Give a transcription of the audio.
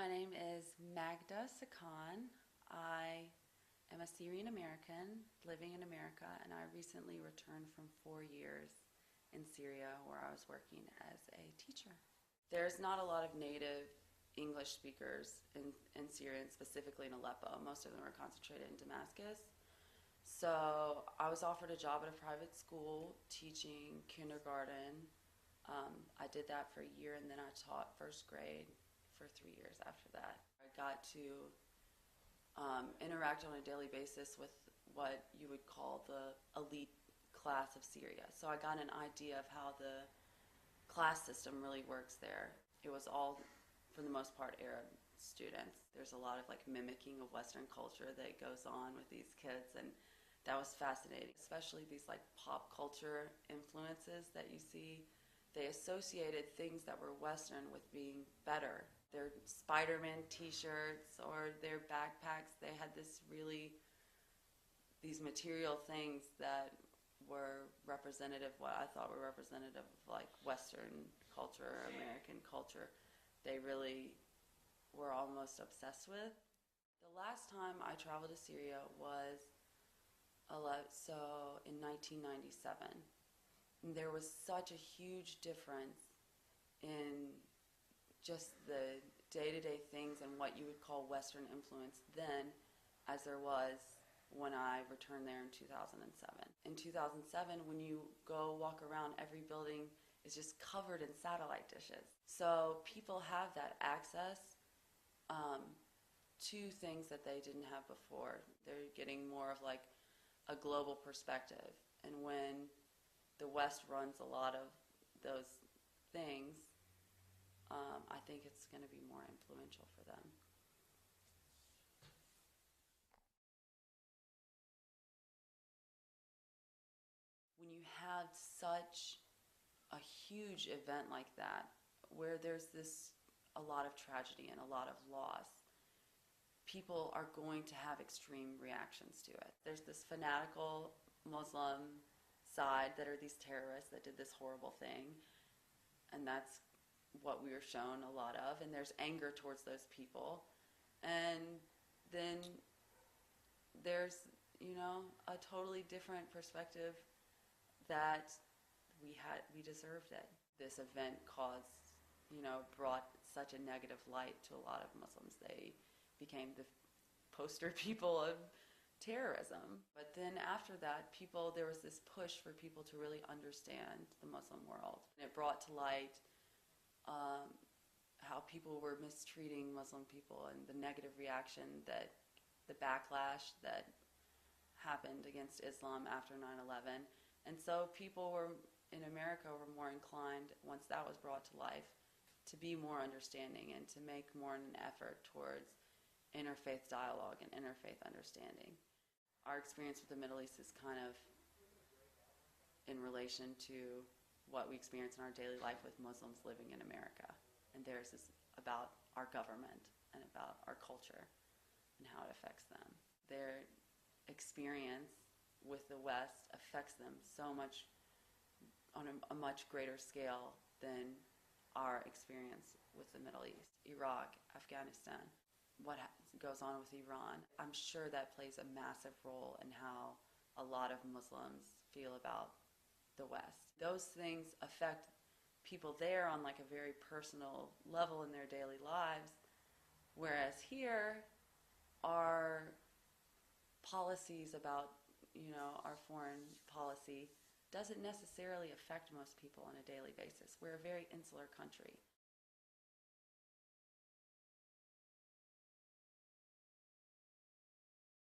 My name is Magda Seekan. I am a Syrian American living in America, and I recently returned from 4 years in Syria where I was working as a teacher. There's not a lot of native English speakers in Syria, and specifically in Aleppo. Most of them are concentrated in Damascus. So I was offered a job at a private school teaching kindergarten. I did that for a year, and then I taught first grade for 3 years after that. I got to interact on a daily basis with what you would call the elite class of Syria. So I got an idea of how the class system really works there. It was all, for the most part, Arab students. There's a lot of mimicking of Western culture that goes on with these kids, and that was fascinating. Especially these pop culture influences that you see. They associated things that were Western with being better. Their Spider-Man t-shirts or their backpacks, they had these material things that were representative, what I thought were representative of Western culture or American culture. They really were almost obsessed with. The last time I traveled to Syria was in 1997. And there was such a huge difference in just the day-to-day things and what you would call Western influence then as there was when I returned there in 2007. In 2007, when you go walk around, every building is just covered in satellite dishes. So people have that access to things that they didn't have before. They're getting more of a global perspective. And when the West runs a lot of those things, I think it's going to be more influential for them. When you have such a huge event like that, where there's a lot of tragedy and a lot of loss, people are going to have extreme reactions to it. There's this fanatical Muslim side that are these terrorists that did this horrible thing, and that's what we were shown a lot of, and there's anger towards those people. And then there's, a totally different perspective that we deserved it. This event brought such a negative light to a lot of Muslims. They became the poster people of terrorism. But then after that, there was this push for people to really understand the Muslim world. And it brought to light how people were mistreating Muslim people and the negative reaction, the backlash that happened against Islam after 9/11. And so people in America were more inclined, once that was brought to life, to be more understanding and to make more an effort towards interfaith dialogue and interfaith understanding. Our experience with the Middle East is kind of in relation to what we experience in our daily life with Muslims living in America. And theirs is about our government and about our culture and how it affects them. Their experience with the West affects them so much on a much greater scale than our experience with the Middle East, Iraq, Afghanistan, what goes on with Iran. I'm sure that plays a massive role in how a lot of Muslims feel about the West. Those things affect people there on a very personal level in their daily lives, whereas here, our policies about our foreign policy doesn't necessarily affect most people on a daily basis. We're a very insular country.